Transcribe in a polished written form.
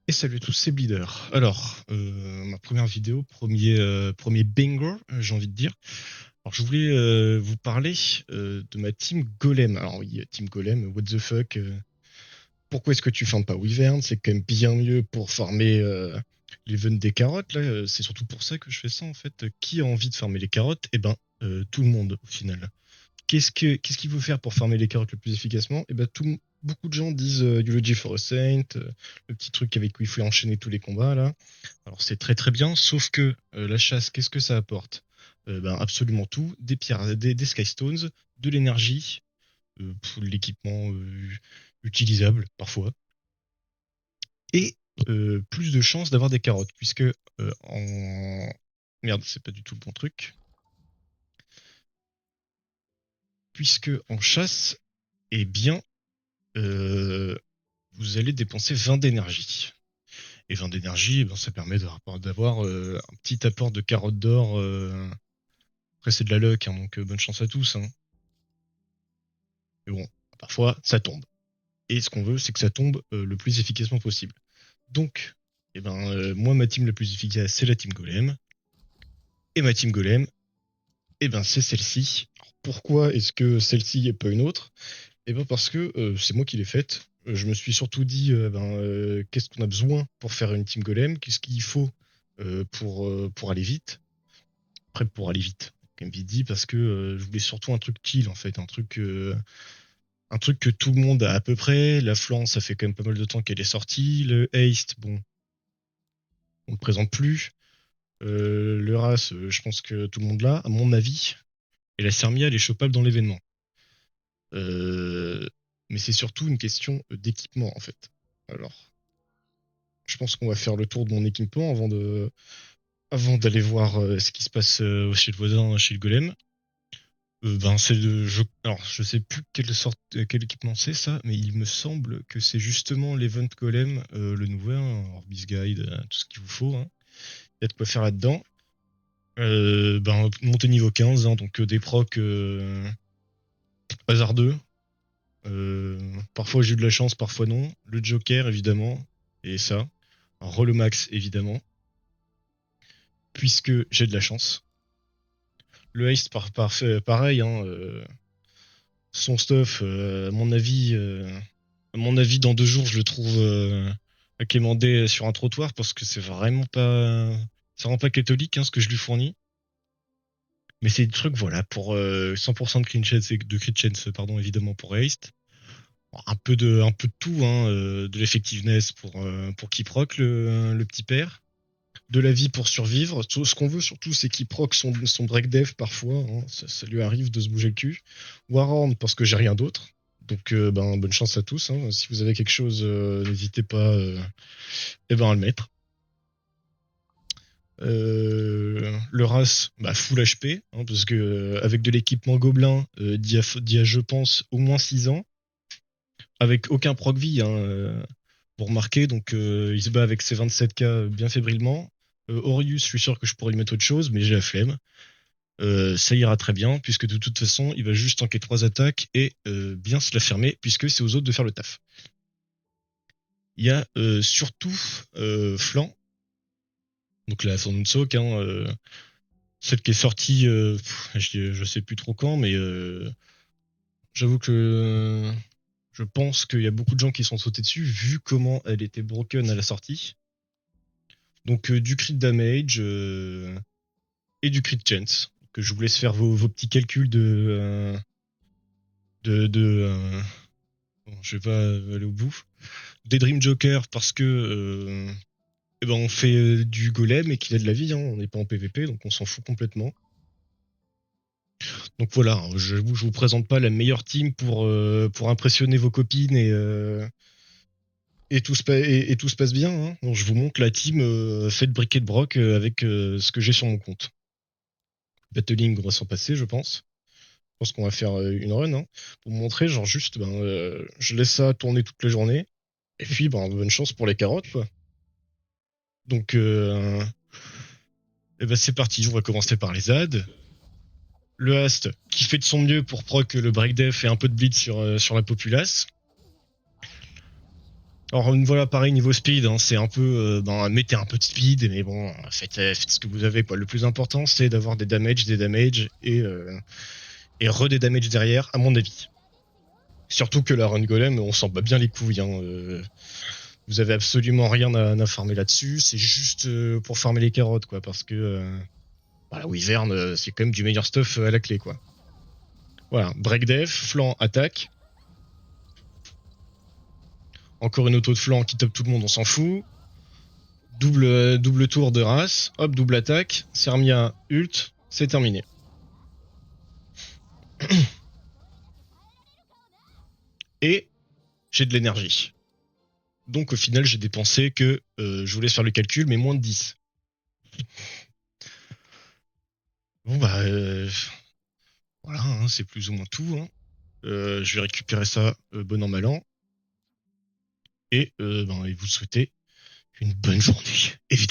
Et salut à tous, c'est Bleeder. Alors, ma première vidéo, premier banger, j'ai envie de dire. Alors, je voulais vous parler de ma team Golem. Alors oui, team Golem, what the fuck. Pourquoi est-ce que tu farmes pas Wyvern? C'est quand même bien mieux pour farmer l'event des carottes, là. C'est surtout pour ça que je fais ça, en fait. Qui a envie de farmer les carottes? Eh ben, tout le monde, au final. Qu'est-ce qu'il faut faire pour farmer les carottes le plus efficacement? Eh ben, beaucoup de gens disent Eulogy for a Saint, le petit truc avec où il faut enchaîner tous les combats là. Alors c'est très très bien, sauf que la chasse, qu'est-ce que ça apporte? Ben, absolument tout, des pierres, des Sky Stones, de l'énergie, pour l'équipement utilisable parfois, et plus de chances d'avoir des carottes, puisque en... Merde, c'est pas du tout le bon truc. Puisque en chasse, eh bien, euh, vous allez dépenser 20 d'énergie. Et 20 d'énergie, eh ben, ça permet d'avoir un petit apport de carottes d'or. Après, c'est de la luck, hein, donc bonne chance à tous. Hein. Mais bon, parfois, ça tombe. Et ce qu'on veut, c'est que ça tombe le plus efficacement possible. Donc, eh ben, moi, ma team la plus efficace, c'est la team Golem. Et ma team Golem, eh ben, c'est celle-ci. Alors, pourquoi est-ce que celle-ci et pas une autre? Eh ben, parce que c'est moi qui l'ai faite. Je me suis surtout dit, qu'est-ce qu'on a besoin pour faire une team Golem? Qu'est-ce qu'il faut pour aller vite? Après, pour aller vite, comme vite dit, parce que je voulais surtout un truc chill, en fait. Un truc que tout le monde a à peu près. La flanc, ça fait quand même pas mal de temps qu'elle est sortie. Le haste, bon, on ne le présente plus. Le ras, je pense que tout le monde l'a, à mon avis. Et la Sermia, elle est chopable dans l'événement. Euh, mais c'est surtout une question d'équipement, en fait. Alors, je pense qu'on va faire le tour de mon équipement avant d'aller voir ce qui se passe chez le voisin, chez le golem. C'est alors, je sais plus quel équipement c'est ça, mais il me semble que c'est justement l'Event Golem, le nouvel, hein, Orbis Guide, tout ce qu'il vous faut. Hein. Il y a de quoi faire là-dedans. Monter niveau 15, hein, donc des procs hasardeux. Parfois j'ai eu de la chance, parfois non. Le Joker, évidemment, et ça. Un Max, évidemment, puisque j'ai de la chance. Le Haste, pareil, hein, son stuff, à mon avis, dans 2 jours, je le trouve à quémander sur un trottoir parce que c'est vraiment pas catholique hein, ce que je lui fournis. Mais c'est des trucs, voilà, pour 100% de crit chance, pardon, évidemment pour Haste. Un peu de tout, hein, de l'effectiveness pour qu'il proc le petit père. De la vie pour survivre. Ce qu'on veut surtout, c'est qu'il proc son break dev parfois. Hein, ça lui arrive de se bouger le cul. Warhorn parce que j'ai rien d'autre. Donc bonne chance à tous. Hein. Si vous avez quelque chose, n'hésitez pas à le mettre. Le RAS, full HP, hein, parce que avec de l'équipement gobelin, d'il y a, je pense, au moins 6 ans, avec aucun proc vie, hein, vous remarquez, donc il se bat avec ses 27k bien fébrilement. Orius, je suis sûr que je pourrais lui mettre autre chose, mais j'ai la flemme. Ça ira très bien, puisque de toute façon, il va juste tanker 3 attaques et bien se la fermer, puisque c'est aux autres de faire le taf. Il y a surtout Flan, donc la Sock, hein, celle qui est sortie, je sais plus trop quand, mais j'avoue que je pense qu'il y a beaucoup de gens qui sont sautés dessus, vu comment elle était broken à la sortie. Donc du crit damage et du crit chance. Que je vous laisse faire vos petits calculs de bon, je vais pas aller au bout. Des Dream Joker parce que on fait du golem et qu'il a de la vie, hein, on n'est pas en PVP, donc on s'en fout complètement. Donc voilà, hein, je vous présente pas la meilleure team pour impressionner vos copines et tout se passe bien. Hein. Donc je vous montre la team faite briquet de broc avec ce que j'ai sur mon compte. Battling, on va s'en passer, je pense. Je pense qu'on va faire une run hein, pour montrer, genre juste, je laisse ça tourner toute la journée. Et puis, bonne chance pour les carottes, quoi. Donc, c'est parti. On va commencer par les ZAD. Le Hast, qui fait de son mieux pour proc le break def et un peu de bleed sur la populace. Alors voilà, pareil niveau speed, hein, c'est un peu, mettez un peu de speed, mais bon, faites ce que vous avez, quoi. Le plus important, c'est d'avoir des damages et re des damages derrière, à mon avis. Surtout que la run golem, on s'en bat bien les couilles. Hein, vous avez absolument rien à farmer là-dessus. C'est juste pour farmer les carottes, quoi, parce que voilà, Wyvern, c'est quand même du meilleur stuff à la clé, quoi. Voilà, break def, flanc, attaque. Encore une auto de flanc qui top tout le monde, on s'en fout. Double tour de race, hop, double attaque, Sermia ult, c'est terminé. Et j'ai de l'énergie. Donc au final, j'ai dépensé que, je vous laisse faire le calcul, mais moins de 10. Bon bah, voilà, hein, c'est plus ou moins tout. Hein. Je vais récupérer ça bon an mal an. Et vous souhaitez une bonne journée, évidemment.